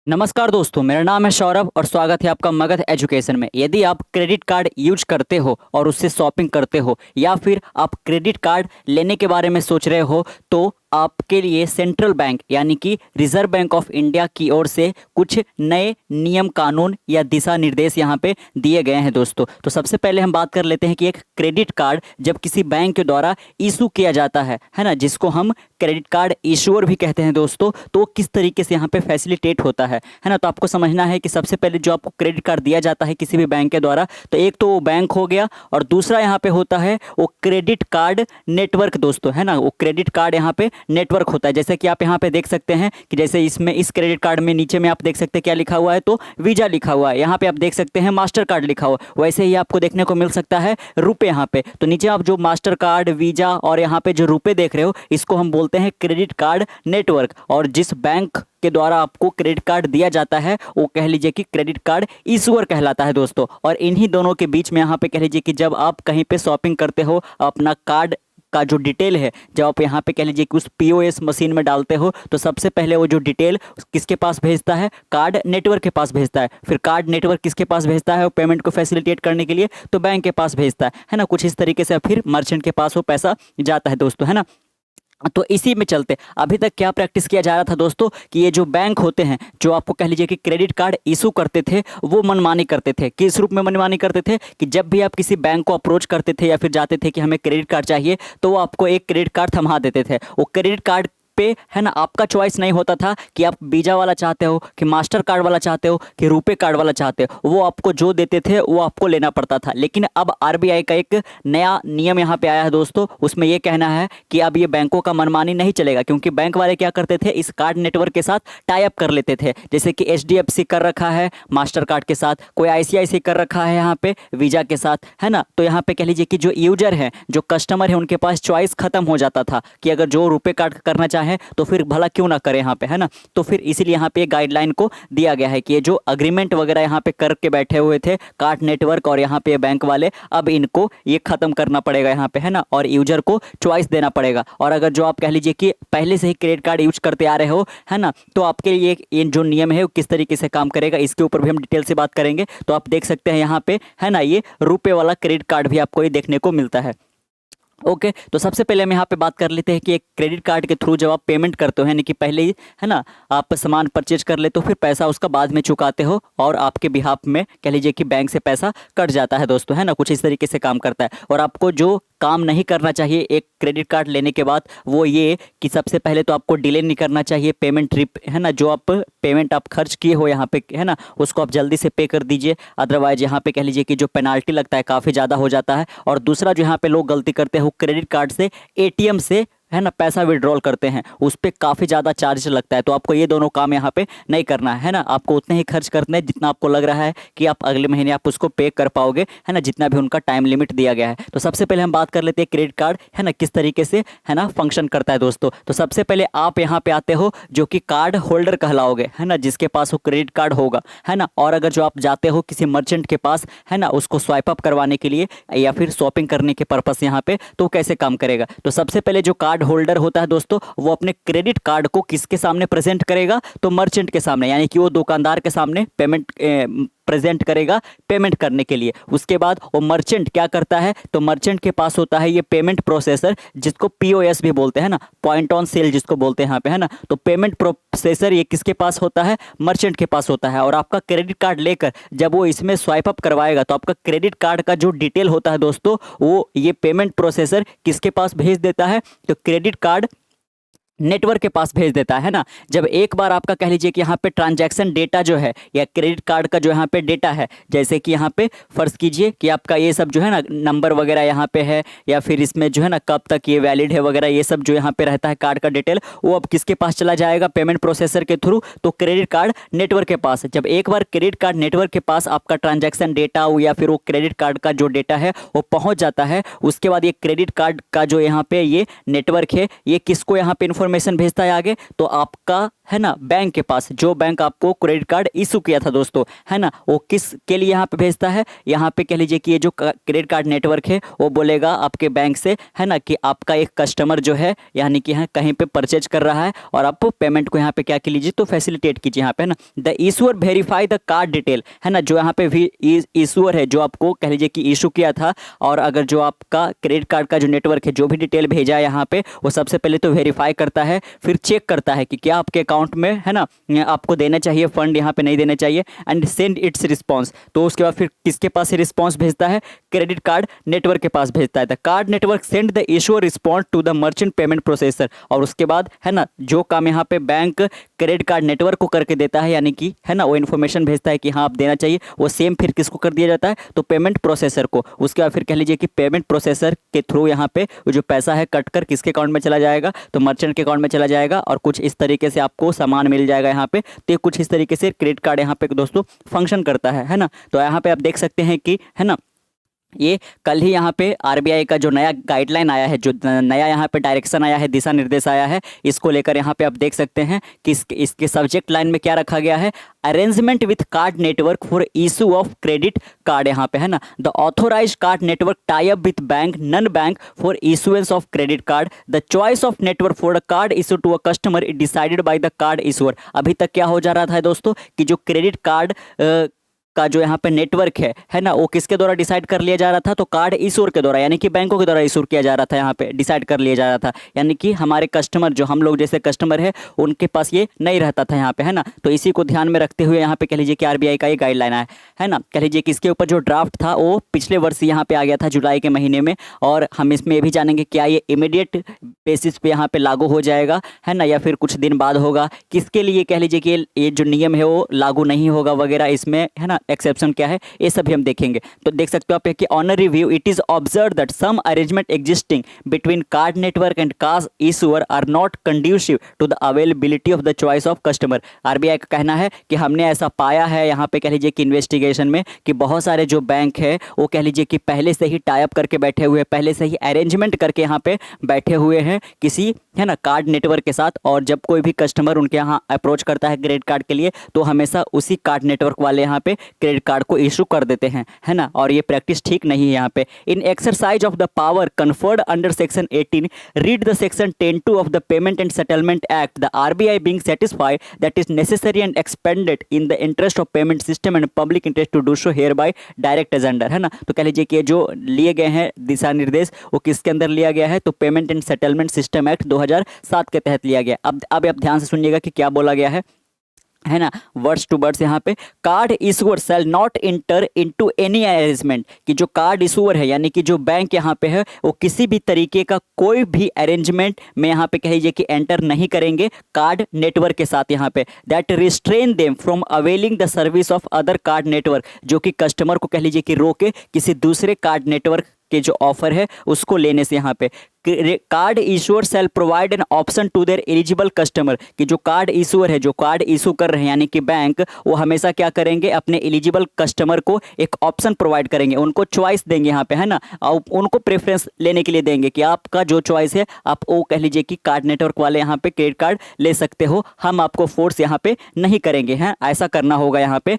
नमस्कार दोस्तों, मेरा नाम है सौरभ और स्वागत है आपका मगध एजुकेशन में। यदि आप क्रेडिट कार्ड यूज करते हो और उससे शॉपिंग करते हो या फिर आप क्रेडिट कार्ड लेने के बारे में सोच रहे हो तो आपके लिए सेंट्रल बैंक यानी कि रिजर्व बैंक ऑफ इंडिया की ओर से कुछ नए नियम कानून या दिशा निर्देश यहाँ पे दिए गए हैं दोस्तों। तो सबसे पहले हम बात कर लेते हैं कि एक क्रेडिट कार्ड जब किसी बैंक के द्वारा इशू किया जाता है ना, जिसको हम क्रेडिट कार्ड इशूअर भी कहते हैं दोस्तों, तो किस तरीके से यहाँ पे फैसिलिटेट होता है ना। तो आपको समझना है कि सबसे पहले जो आपको क्रेडिट कार्ड दिया जाता है किसी भी बैंक के द्वारा, तो एक तो वो बैंक हो गया और दूसरा यहाँ पे होता है वो क्रेडिट कार्ड नेटवर्क दोस्तों, है ना। वो क्रेडिट कार्ड यहाँ पे नेटवर्क होता है। जैसे कि आप यहाँ पे देख सकते हैं कि जैसे इसमें इस क्रेडिट कार्ड में नीचे में आप देख सकते हैं क्या लिखा हुआ है, तो वीजा लिखा हुआ है। यहाँ पे आप देख सकते हैं मास्टर कार्ड लिखा हुआ है। वैसे ही आपको देखने को मिल सकता है रुपए यहाँ पे। तो नीचे आप जो मास्टर कार्ड, वीजा और यहाँ पे जो रुपए देख रहे हो, इसको हम बोलते हैं क्रेडिट कार्ड नेटवर्क। और जिस बैंक के द्वारा आपको क्रेडिट कार्ड दिया जाता है वो कह लीजिए कि क्रेडिट कार्ड इशूअर कहलाता है दोस्तों। और इन्हीं दोनों के बीच में यहाँ पे कह लीजिए कि जब आप कहीं पे शॉपिंग करते हो, अपना कार्ड का जो डिटेल है जब आप यहाँ पे कह लीजिए कि उस पीओएस मशीन में डालते हो, तो सबसे पहले वो जो डिटेल किसके पास भेजता है, कार्ड नेटवर्क के पास भेजता है। फिर कार्ड नेटवर्क किसके पास भेजता है, वो पेमेंट को फैसिलिटेट करने के लिए तो बैंक के पास भेजता है ना। कुछ इस तरीके से फिर मर्चेंट के पास वो पैसा जाता है दोस्तों, है ना। तो इसी में चलते अभी तक क्या प्रैक्टिस किया जा रहा था दोस्तों कि ये जो बैंक होते हैं जो आपको कह लीजिए कि क्रेडिट कार्ड इशू करते थे, वो मनमानी करते थे। किस रूप में मनमानी करते थे कि जब भी आप किसी बैंक को अप्रोच करते थे या फिर जाते थे कि हमें क्रेडिट कार्ड चाहिए, तो वो आपको एक क्रेडिट कार्ड थमा देते थे। वो क्रेडिट कार्ड पे, है ना, आपका चॉइस नहीं होता था कि आप वीजा वाला चाहते हो, कि मास्टर कार्ड वाला चाहते हो, कि रुपे कार्ड वाला चाहते हो। वो आपको जो देते थे वो आपको लेना पड़ता था। लेकिन अब आरबीआई का एक नया नियम यहाँ पे आया है दोस्तों। उसमें ये कहना है कि अब ये बैंकों का मनमानी नहीं चलेगा, क्योंकि बैंक वाले क्या करते थे, इस कार्ड नेटवर्क के साथ टाई अप कर लेते थे। जैसे कि एचडीएफसी कर रखा है मास्टर कार्ड के साथ, कोई आईसीआईसी कर रखा है यहाँ पे वीजा के साथ, है ना। तो यहाँ पे कह लीजिए कि जो यूजर है, जो कस्टमर है, उनके पास चॉइस खत्म हो जाता था कि अगर जो रुपए कार्ड करना चाहे तो फिर भला क्यों ना करे यहाँ पे, है ना। तो फिर इसीलिए यहाँ पे गाइडलाइन को दिया गया है कि ये जो अग्रीमेंट वगैरह यहाँ पे करके बैठे हुए थे कार्ड नेटवर्क और यहाँ पे बैंक वाले, अब इनको ये खत्म करना पड़ेगा यहाँ पे, है ना। और यूजर को चॉइस देना पड़ेगा। और अगर जो आप कह लीजिए कि पहले से ही क्रेडिट कार्ड यूज करते आ रहे हो, है ना, तो आपके लिए ये जो नियम है वो किस तरीके से काम करेगा, इसके ऊपर भी हम डिटेल से बात करेंगे। तो आप देख सकते हैं यहाँ पे, है ना, ये रुपए वाला क्रेडिट कार्ड भी आपको ये देखने को मिलता है। ओके, तो सबसे पहले हम यहाँ पे बात कर लेते हैं कि एक क्रेडिट कार्ड के थ्रू जब आप पेमेंट करते हो, यानी कि पहले ही, है ना, आप सामान परचेज कर लेते हो, फिर पैसा उसका बाद में चुकाते हो और आपके बिहाफ में कह लीजिए कि बैंक से पैसा कट जाता है दोस्तों, है ना। कुछ इस तरीके से काम करता है। और आपको जो काम नहीं करना चाहिए एक क्रेडिट कार्ड लेने के बाद, वो ये कि सबसे पहले तो आपको डिले नहीं करना चाहिए पेमेंट ट्रिप, है ना। जो आप पेमेंट आप खर्च किए हो यहाँ पे, है ना, उसको आप जल्दी से पे कर दीजिए। अदरवाइज यहाँ पे कह लीजिए कि जो पेनाल्टी लगता है काफ़ी ज़्यादा हो जाता है। और दूसरा जो यहाँ पे लोग गलती करते हैं, क्रेडिट कार्ड से एटीएम से, है ना, पैसा विड्रॉल करते हैं, उस पर काफ़ी ज़्यादा चार्ज लगता है। तो आपको ये दोनों काम यहाँ पे नहीं करना है ना। आपको उतने ही खर्च करने हैं जितना आपको लग रहा है कि आप अगले महीने आप उसको पे कर पाओगे, है ना, जितना भी उनका टाइम लिमिट दिया गया है। तो सबसे पहले हम बात कर लेते हैं क्रेडिट कार्ड, है ना, किस तरीके से, है ना, फंक्शन करता है दोस्तों। तो सबसे पहले आप यहाँ पे आते हो जो कि कार्ड होल्डर कहलाओगे, है ना, जिसके पास वो क्रेडिट कार्ड होगा, है ना। और अगर जो आप जाते हो किसी मर्चेंट के पास, है ना, उसको स्वाइप अप करवाने के लिए या फिर शॉपिंग करने के पर्पस यहाँ पे, तो कैसे काम करेगा। तो सबसे पहले जो कार्ड होल्डर होता है दोस्तों, वो अपने क्रेडिट कार्ड को किसके सामने प्रेजेंट करेगा, तो मर्चेंट के सामने, यानी कि वो दुकानदार के सामने पेमेंट प्रेजेंट करेगा पेमेंट करने के लिए। उसके बाद वो मर्चेंट क्या करता है, तो मर्चेंट के पास होता है ये पेमेंट प्रोसेसर, जिसको पीओएस भी बोलते हैं ना, पॉइंट ऑन सेल जिसको बोलते हैं यहाँ पे, है ना। तो पेमेंट प्रोसेसर ये किसके पास होता है, मर्चेंट के पास होता है। और आपका क्रेडिट कार्ड लेकर जब वो इसमें स्वाइप अप करवाएगा, तो आपका क्रेडिट कार्ड का जो डिटेल होता है दोस्तों, वो ये पेमेंट प्रोसेसर किसके पास भेज देता है, तो क्रेडिट कार्ड नेटवर्क के पास भेज देता है ना। जब एक बार आपका कह लीजिए कि यहाँ पे ट्रांजैक्शन डेटा जो है या क्रेडिट कार्ड का जो यहाँ पे डेटा है, जैसे कि यहाँ पे फर्ज कीजिए कि आपका ये सब जो है ना नंबर वगैरह यहाँ पे है, या फिर इसमें जो है ना कब तक ये वैलिड है वगैरह, ये सब जो यहाँ पे रहता है कार्ड का डिटेल, वो अब किसके पास चला जाएगा, पेमेंट प्रोसेसर के थ्रू, तो क्रेडिट कार्ड नेटवर्क के पास। जब एक बार क्रेडिट कार्ड नेटवर्क के पास आपका ट्रांजैक्शन डेटा या फिर वो क्रेडिट कार्ड का जो डेटा है वो पहुँच जाता है, उसके बाद ये क्रेडिट कार्ड का जो यहाँ पे ये नेटवर्क है, ये किसको यहाँ पे इन्फॉर्मेशन भेजता है आगे, तो आपका, है ना बैंक के पास, जो बैंक आपको क्रेडिट कार्ड इशू किया था दोस्तों, है ना, वो किस के लिए यहाँ पे भेजता है, यहाँ पे कह लीजिए कि ये जो क्रेडिट कार्ड नेटवर्क है वो बोलेगा आपके बैंक से, है ना, कि आपका एक कस्टमर जो है यानी कि यहाँ कहीं पे परचेज कर रहा है और आप पेमेंट को यहाँ पे क्या कीजिए तो फैसिलिटेट कीजिए यहाँ पे, है ना। The issuer verify the card detail, है ना, जो यहाँ पे भी इशूअर है जो आपको कह लीजिए कि इशू किया था, और अगर जो आपका क्रेडिट कार्ड का जो नेटवर्क है जो भी डिटेल भेजा है यहाँ पे, वो सबसे पहले तो वेरीफाई करता है, फिर चेक करता है कि क्या आपके अकाउंट में, है ना, आपको देना चाहिए फंड, यहाँ पे नहीं देना चाहिए, एंड सेंड इट्स रिस्पॉन्स। तो उसके बाद फिर किसके पास रिस्पॉन्स भेजता है, क्रेडिट कार्ड नेटवर्क के पास भेजता है। The card network send the issuer response to the merchant payment processor, और उसके बाद, है ना, जो काम यहाँ पे बैंक क्रेडिट कार्ड नेटवर्क को करके देता है, यानी कि, है ना, वो इन्फॉर्मेशन भेजता है कि हाँ आप देना चाहिए, वो सेम फिर किसको कर दिया जाता है, तो पेमेंट प्रोसेसर को। उसके बाद फिर कह लीजिए कि पेमेंट प्रोसेसर के थ्रू यहाँ पे जो पैसा है कट कर किसके अकाउंट में चला जाएगा, तो मर्चेंट के अकाउंट में चला जाएगा, और कुछ इस तरीके से आपको सामान मिल जाएगा यहाँ पे। तो कुछ इस तरीके से क्रेडिट कार्ड यहाँ पे दोस्तों फंक्शन करता है ना। तो यहाँ पे आप देख सकते हैं कि, है ना, ये कल ही यहाँ पे आरबीआई का जो नया गाइडलाइन आया है, जो नया यहाँ पे डायरेक्शन आया है, दिशा निर्देश आया है, इसको लेकर यहाँ पे आप देख सकते हैं कि इसके सब्जेक्ट लाइन में क्या रखा गया है, arrangement with card network for issue of credit card, यहाँ पे, है ना। The authorise card network tie up with bank non bank for issuance of credit card, the choice of network for a card issue to a customer is decided by the card issuer. अभी तक क्या हो जा रहा था दोस्तों कि जो क्रेडिट कार्ड का जो यहाँ पे नेटवर्क है ना, वो किसके द्वारा डिसाइड कर लिया जा रहा था, तो कार्ड इशूअर के द्वारा, यानी कि बैंकों के द्वारा इशू किया जा रहा था, यहाँ पे डिसाइड कर लिया जा रहा था, यानी कि हमारे कस्टमर, जो हम लोग जैसे कस्टमर है, उनके पास ये नहीं रहता था यहाँ पे, है ना। तो इसी को ध्यान में रखते हुए यहाँ पे कह लीजिए कि आरबीआई का ये गाइडलाइन है ना। कह लीजिए कि इसके ऊपर जो ड्राफ्ट था वो पिछले वर्ष यहाँ पे आ गया था जुलाई के महीने में, और हम इसमें ये भी जानेंगे क्या ये इमीडिएट बेसिस पे यहाँ पे लागू हो जाएगा, है ना, या फिर कुछ दिन बाद होगा, किसके लिए कह लीजिए कि ये जो नियम है वो लागू नहीं होगा वगैरह, इसमें, है ना, एक्सेप्शन क्या है, ये सभी हम देखेंगे। तो देख सकते हो आप कि on review it is observe that some arrangement existing between card network and card issuer are not conducive to the availability of the choice of customer. RBI का कहना है कि हमने ऐसा पाया है यहाँ पे कह लीजिए कि इन्वेस्टिगेशन में, कि बहुत सारे जो बैंक है वो कह लीजिए कि पहले से ही टाई अप करके बैठे हुए, पहले से ही अरेंजमेंट करके यहाँ पे बैठे हुए हैं किसी, है ना, कार्ड नेटवर्क के साथ, और जब कोई भी कस्टमर उनके यहाँ अप्रोच करता है क्रेडिट कार्ड के लिए, तो हमेशा उसी कार्ड नेटवर्क वाले यहाँ पे क्रेडिट कार्ड को इशू कर देते हैं, है ना। और ये प्रैक्टिस ठीक नहीं है यहाँ पे। In exercise of the power conferred under section 18 read the section 10(2) of the payment and settlement act, the RBI being satisfied that is necessary and expended in the interest of payment system and public interest to do so hereby direct as under, है ना। तो कह लीजिए कि जो लिए गए हैं दिशा निर्देश वो किसके अंदर लिया गया है, तो payment and settlement system act 2007 के तहत लिया गया। अब आप ध्यान से सुनिएगा कि क्या बोला गया है ना, वर्ड्स टू वर्ड्स यहाँ पे, card issuer shall not enter into any arrangement, कि जो कार्ड इशूअर है यानी कि जो बैंक यहाँ पे है वो किसी भी तरीके का कोई भी अरेंजमेंट में यहाँ पे कह लीजिए कि एंटर नहीं करेंगे कार्ड नेटवर्क के साथ यहाँ पे, that restrain them from availing the service of other card network, जो कि कस्टमर को कह लीजिए कि रोके किसी दूसरे कार्ड नेटवर्क के जो ऑफर है उसको लेने से। यहाँ पे card issuer shall provide an option to their eligible customer, कि जो कार्ड इशूअर है, जो कार्ड इशू कर रहे हैं यानी कि बैंक, वो हमेशा क्या करेंगे, अपने एलिजिबल कस्टमर को एक ऑप्शन प्रोवाइड करेंगे, उनको चॉइस देंगे यहाँ पे, है ना, और उनको प्रेफरेंस लेने के लिए देंगे कि आपका जो चॉइस है आप वो कह लीजिए कि कार्ड नेटवर्क वाले यहाँ पे क्रेडिट कार्ड ले सकते हो, हम आपको फोर्स यहाँ पे नहीं करेंगे, हैं, ऐसा करना होगा यहाँ पे।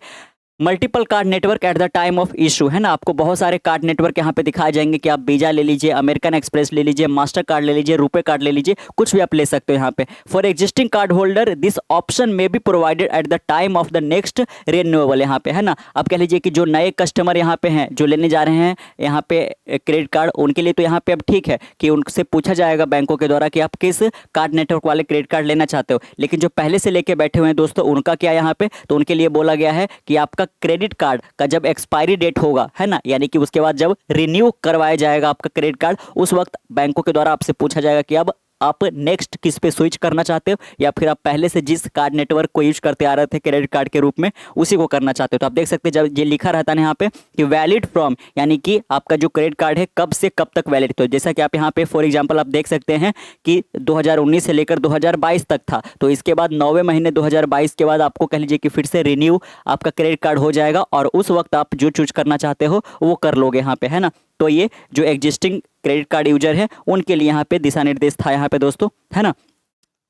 Multiple card network eight the time of issue, है ना, आपको बहुत सारे कार्ड नेटवर्क यहाँ पे दिखाए जाएंगे कि आप वीजा ले लीजिए, अमेरिकन एक्सप्रेस ले लीजिए, मास्टर कार्ड ले लीजिए, रुपे कार्ड ले लीजिए, कुछ भी आप ले सकते हो यहाँ पे। For existing card holder this option may be provided at the time of the next renewable, यहाँ पे, है ना। आप कह लीजिए कि जो नए कस्टमर यहाँ पे हैं, जो लेने जा रहे हैं यहाँ पे क्रेडिट कार्ड, उनके लिए तो यहाँ पे अब ठीक है कि उनसे पूछा जाएगा बैंकों के द्वारा कि आप किस कार्ड नेटवर्क वाले क्रेडिट कार्ड लेना चाहते हो, लेकिन जो पहले से लेके बैठे हुए हैं दोस्तों, उनका क्या यहाँ पे, तो उनके लिए बोला गया है कि आपका क्रेडिट कार्ड का जब एक्सपायरी डेट होगा, है ना, यानी कि उसके बाद जब रिन्यू करवाया जाएगा आपका क्रेडिट कार्ड, उस वक्त बैंकों के द्वारा आपसे पूछा जाएगा कि अब आप नेक्स्ट किस पे स्विच करना चाहते हो, या फिर आप पहले से जिस कार्ड नेटवर्क को यूज करते आ रहे थे क्रेडिट कार्ड के रूप में उसी को करना चाहते हो। तो आप देख सकते हैं जब ये लिखा रहता है यहाँ पे कि वैलिड फ्रॉम, यानी कि आपका जो क्रेडिट कार्ड है कब से कब तक वैलिड, तो जैसा कि आप यहाँ पे फॉर एग्जांपल आप देख सकते हैं कि 2019 से लेकर 2022 तक था, तो इसके बाद 9वें महीने 2022 के बाद आपको कह लीजिए कि फिर से रिन्यू आपका क्रेडिट कार्ड हो जाएगा, और उस वक्त आप जो चूज करना चाहते हो वो कर लोगे यहाँ पे, है ना। तो ये जो एग्जिस्टिंग क्रेडिट कार्ड यूजर है उनके लिए यहाँ पे दिशा निर्देश था यहाँ पे दोस्तों, है ना।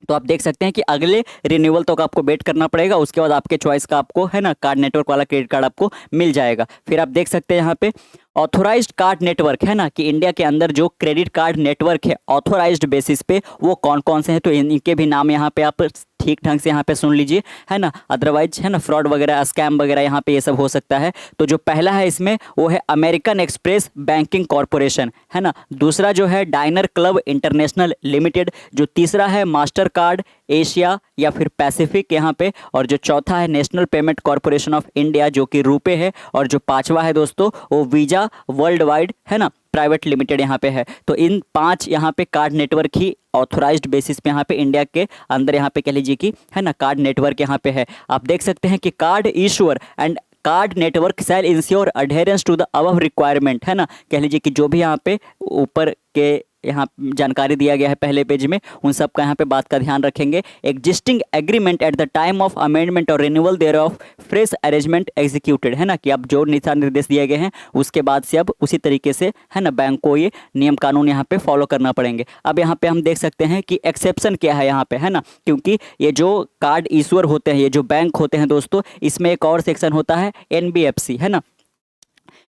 तो आप देख सकते हैं कि अगले रिन्यूअल तक आपको वेट करना पड़ेगा, उसके बाद आपके चॉइस का आपको है ना कार्ड नेटवर्क वाला क्रेडिट कार्ड आपको मिल जाएगा। फिर आप देख सकते हैं यहाँ पे ऑथोराइज्ड कार्ड नेटवर्क है ना, कि इंडिया के अंदर जो क्रेडिट कार्ड नेटवर्क है ऑथोराइज्ड बेसिस पे वो कौन कौन से हैं, तो इनके भी नाम यहाँ पे आप ठीक ढंग से यहाँ पे सुन लीजिए है ना, अदरवाइज है ना फ्रॉड वगैरह स्कैम वगैरह यहाँ पे ये सब हो सकता है। तो जो पहला है इसमें वो है अमेरिकन एक्सप्रेस बैंकिंग कॉरपोरेशन है ना, दूसरा जो है डायनर क्लब इंटरनेशनल लिमिटेड, जो तीसरा है मास्टर कार्ड एशिया या फिर पैसिफिक यहाँ पे, और जो चौथा है national payment corporation of India जो कि रुपे है, और जो पांचवा है दोस्तों वो वीजा वर्ल्ड वाइड है ना प्राइवेट लिमिटेड यहाँ पे है। तो इन 5 यहाँ पे कार्ड नेटवर्क ही ऑथोराइज्ड बेसिस पे यहाँ पे इंडिया के अंदर यहाँ पे कह लीजिए कि है ना कार्ड नेटवर्क यहाँ पे है। आप देख सकते हैं कि card issuer and card network shall ensure adherence to the above requirement है ना, कह लीजिए कि जो भी यहाँ पे ऊपर के यहाँ जानकारी दिया गया है पहले पेज में उन सब का यहाँ पे बात का ध्यान रखेंगे। Existing agreement at the time of amendment or renewal thereof fresh arrangement executed है ना, कि अब जो दिशा निर्देश दिए गए हैं उसके बाद से अब उसी तरीके से है ना बैंक को ये नियम कानून यहाँ पे फॉलो करना पड़ेंगे। अब यहाँ पे हम देख सकते हैं कि एक्सेप्शन क्या है यहाँ पे है ना, क्योंकि ये जो कार्ड इशूअर होते हैं ये जो बैंक होते हैं दोस्तों, इसमें एक और सेक्शन होता है एनबीएफसी है ना,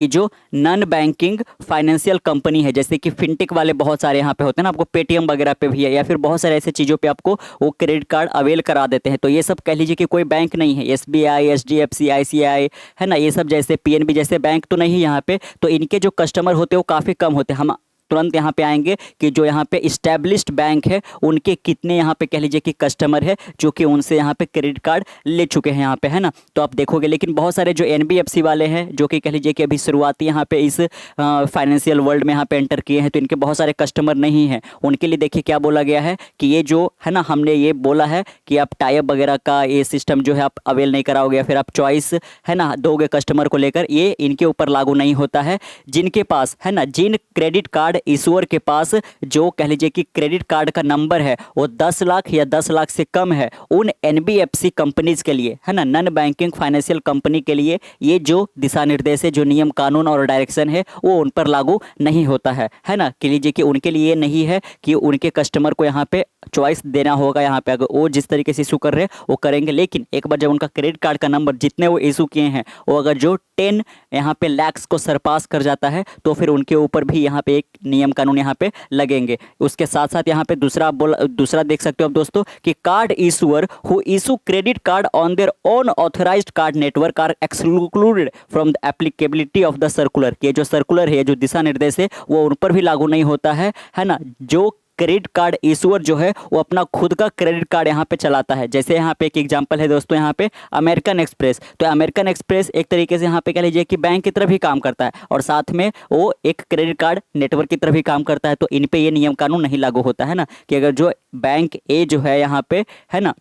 कि जो नॉन बैंकिंग फाइनेंशियल कंपनी है, जैसे कि फिनटेक वाले बहुत सारे यहाँ पे होते हैं ना, आपको पेटीएम वगैरह पे भी है या फिर बहुत सारे ऐसे चीज़ों पे आपको वो क्रेडिट कार्ड अवेल करा देते हैं। तो ये सब कह लीजिए कि कोई बैंक नहीं है, एसबीआई एचडीएफसी आईसीआई है ना, ये सब जैसे पीएनबी जैसे बैंक तो नहीं यहाँ पे। तो इनके जो कस्टमर होते हैं वो काफ़ी कम होते हैं। हम तुरंत यहाँ पे आएंगे कि जो यहाँ पे इस्टेब्लिश्ड बैंक है उनके कितने यहाँ पे कह लीजिए कि कस्टमर है जो कि उनसे यहाँ पे क्रेडिट कार्ड ले चुके हैं यहाँ पे है ना। तो आप देखोगे लेकिन बहुत सारे जो एनबीएफसी वाले हैं जो कि कह लीजिए कि अभी शुरुआती यहाँ पे इस फाइनेंशियल वर्ल्ड में यहाँ पे एंटर किए हैं, तो इनके बहुत सारे कस्टमर नहीं हैं। उनके लिए देखिए क्या बोला गया है कि ये जो है ना हमने ये बोला है कि आप टाइप वगैरह का ये सिस्टम जो है आप अवेल नहीं कराओगे या फिर आप चॉइस है ना दोगे कस्टमर को लेकर, ये इनके ऊपर लागू नहीं होता है। जिनके पास है ना जिन क्रेडिट कार्ड इशूअर के पास जो कह लीजिए कि क्रेडिट कार्ड का नंबर है वो 10 लाख या 10 लाख से कम है, उन एनबीएफसी कंपनीज के लिए है ना नॉन बैंकिंग फाइनेंशियल कंपनी के लिए ये जो दिशा निर्देश है जो नियम कानून और डायरेक्शन है वो उन पर लागू नहीं होता है ना। कह लीजिए कि उनके लिए नहीं है कि उनके कस्टमर को यहाँ पे चॉइस देना होगा, यहाँ पे अगर वो जिस तरीके से इशू कर रहे हैं वो करेंगे, लेकिन एक बार जब उनका क्रेडिट कार्ड का नंबर जितने वो इशू किए हैं वो अगर जो 10 यहाँ पे लैक्स को सरपास कर जाता है तो फिर उनके ऊपर भी यहाँ पे एक नियम कानून यहाँ पे लगेंगे। उसके साथ साथ यहाँ पे दूसरा देख सकते हो आप दोस्तों कि card issuer who issue credit card on their own authorised card network are excluded from the applicability of the circular. ये जो सर्कुलर है जो दिशा निर्देश है वो उन पर भी लागू नहीं होता है ना। जो क्रेडिट कार्ड इशूअर जो है वो अपना खुद का क्रेडिट कार्ड यहाँ पे चलाता है, जैसे यहाँ पे एक एग्जांपल है दोस्तों यहाँ पे अमेरिकन एक्सप्रेस। तो अमेरिकन एक्सप्रेस एक तरीके से यहाँ पे कह लीजिए कि बैंक की तरफ ही काम करता है और साथ में वो एक क्रेडिट कार्ड नेटवर्क की तरफ ही काम करता है। तो इन पे ये नियम कानून नहीं लागू होता है ना, कि अगर जो बैंक ए जो है यहाँ पे है ना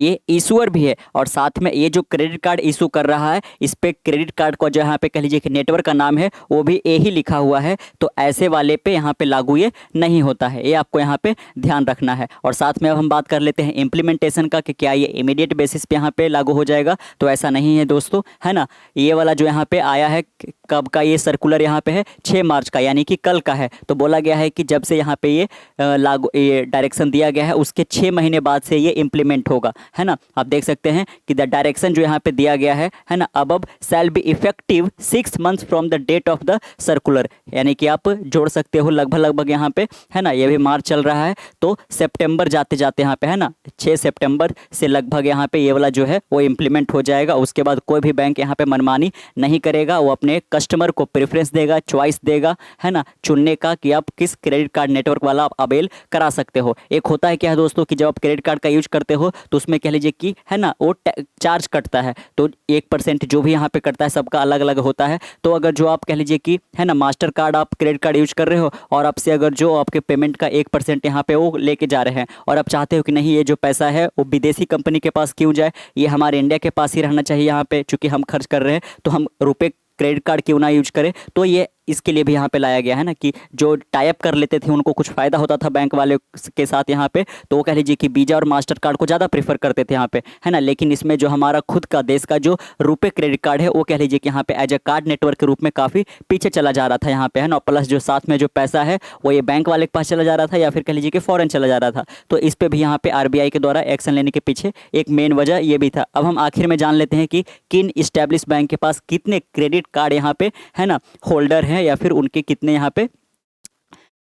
ये इशूअर भी है और साथ में ये जो क्रेडिट कार्ड इशू कर रहा है इस पे क्रेडिट कार्ड को जो यहाँ पे कह लीजिए कि नेटवर्क का नाम है वो भी ए ही लिखा हुआ है, तो ऐसे वाले पे यहाँ पे लागू ये नहीं होता है, ये आपको यहाँ पे ध्यान रखना है। और साथ में अब हम बात कर लेते हैं इम्प्लीमेंटेशन का कि क्या ये इमीडिएट बेसिस पे यहाँ पे लागू हो जाएगा, तो ऐसा नहीं है दोस्तों है ना। ये वाला जो यहाँ पे आया है कब का, ये सर्कुलर यहाँ पे है 6 मार्च का यानी कि कल का है। तो बोला गया है कि जब से यहाँ पे ये लागू ये डायरेक्शन दिया गया है उसके 6 महीने बाद से ये इम्प्लीमेंट होगा है ना। आप देख सकते हैं कि द डायरेक्शन जो यहाँ पे दिया गया है ना above shall be effective 6 months from the date of the circular, यानी कि आप जोड़ सकते हो लगभग यहाँ पे है ना। ये भी मार्च चल रहा है तो सितंबर जाते जाते यहाँ पे है ना 6 सितंबर से लगभग यहाँ पे ये वाला जो है वो इम्प्लीमेंट हो जाएगा। उसके बाद कोई भी बैंक यहाँ पे मनमानी नहीं करेगा, वो अपने कस्टमर को प्रेफरेंस देगा, चॉइस देगा है ना चुनने का कि आप किस क्रेडिट कार्ड नेटवर्क वाला आप अवेल करा सकते हो। एक होता है क्या है दोस्तों कि जब आप क्रेडिट कार्ड का यूज करते हो तो उसमें कह लीजिए कि है ना वो चार्ज कटता है, तो 1% जो भी यहाँ पे कटता है सबका अलग अलग होता है। तो अगर जो आप कह लीजिए कि है ना मास्टर कार्ड आप क्रेडिट कार्ड यूज कर रहे हो और आपसे अगर जो आपके पेमेंट का 1% यहाँ पे वो लेके जा रहे हैं और आप चाहते हो कि नहीं ये जो पैसा है वो विदेशी कंपनी के पास क्यों जाए, ये हमारे इंडिया के पास ही रहना चाहिए यहाँ पे, चूंकि हम खर्च कर रहे हैं तो हम रुपए क्रेडिट कार्ड क्यों ना यूज करें, तो ये इसके लिए भी यहाँ पे लाया गया है ना कि जो टाइप कर लेते थे उनको कुछ फ़ायदा होता था बैंक वाले के साथ यहाँ पे, तो वो कह लीजिए कि वीज़ा और मास्टर कार्ड को ज़्यादा प्रेफर करते थे यहाँ पे, है ना। लेकिन इसमें जो हमारा खुद का देश का जो रुपे क्रेडिट कार्ड है वो कह लीजिए कि यहाँ पे एज ए कार्ड नेटवर्क के रूप में काफ़ी पीछे चला जा रहा था यहाँ पे, है ना। प्लस जो साथ में जो पैसा है वो ये बैंक वाले के पास चला जा रहा था या फिर कह लीजिए कि फॉरेन चला जा रहा था। तो इस पे भी यहाँ पे आरबीआई के द्वारा एक्शन लेने के पीछे एक मेन वजह ये भी था। अब हम आखिर में जान लेते हैं कि किन इस्टेब्लिश बैंक के पास कितने क्रेडिट कार्ड यहाँ पे, है ना, होल्डर हैं या फिर उनके कितने यहाँ पे,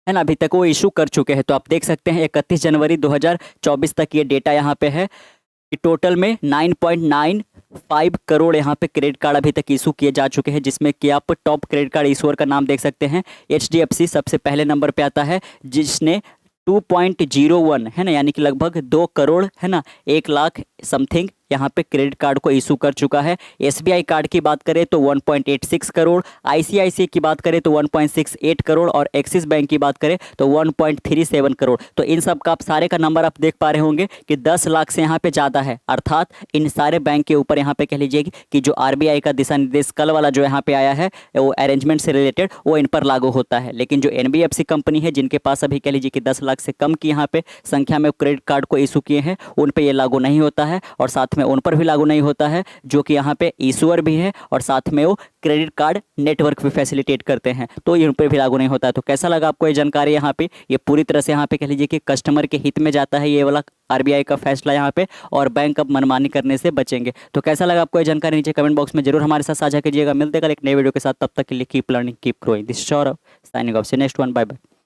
है ना, अभी तक वो इशू कर चुके हैं। तो आप देख सकते हैं 31 जनवरी 2024 तक ये डेटा यहाँ पे है कि टोटल में 9.95 करोड़ यहाँ पे क्रेडिट कार्ड अभी तक इशू किए जा चुके हैं, जिसमें कि आप टॉप क्रेडिट कार्ड इशूअर का नाम देख सकते हैं। एचडीएफसी सबसे पहले नंबर पे आता है जिसने 2.01, है ना, यानी कि लगभग 2 करोड़, है ना, 1 लाख समथिंग यहाँ पे क्रेडिट कार्ड को इशू कर चुका है। एसबीआई कार्ड की बात करें तो 1.86 करोड़, आईसीआईसीआई की बात करें तो 1.68 करोड़ और एक्सिस बैंक की बात करें तो 1.37 करोड़। तो इन सब का आप सारे का नंबर आप देख पा रहे होंगे कि 10 लाख से यहाँ पे ज़्यादा है। अर्थात इन सारे बैंक के ऊपर यहाँ पे कह लीजिए कि जो आरबीआई का दिशा निर्देश कल वाला जो यहाँ पे आया है वो अरेंजमेंट से रिलेटेड, वो इन पर लागू होता है। लेकिन जो एनबीएफसी कंपनी है जिनके पास अभी कह लीजिए कि 10 लाख से कम की यहाँ पे संख्या में क्रेडिट कार्ड को इशू किए हैं, उन पर ये लागू नहीं होता है और साथ में उन पर भी लागू नहीं होता है जो कि यहाँ पे इशूअर भी है और साथ में वो क्रेडिट कार्ड नेटवर्क भी फैसिलिटेट करते हैं, तो इन पर भी लागू नहीं होता है। तो कैसा लगा आपको ये जानकारी यहाँ पे? ये पूरी तरह से यहाँ पे कह लीजिए कि कस्टमर के हित में जाता है ये वाला आरबीआई का फैसला यहाँ पे, और बैंक अब मनमानी करने से बचेंगे। तो कैसा लगा आपको ये जानकारी? नीचे कमेंट बॉक्स में जरूर हमारे साथ साझा कीजिएगा। मिलते हैं कल एक नए वीडियो के साथ, तब तक के लिए keep learning keep growing. This is Saurabh signing off. से नेक्स्ट वन, बाय बाय।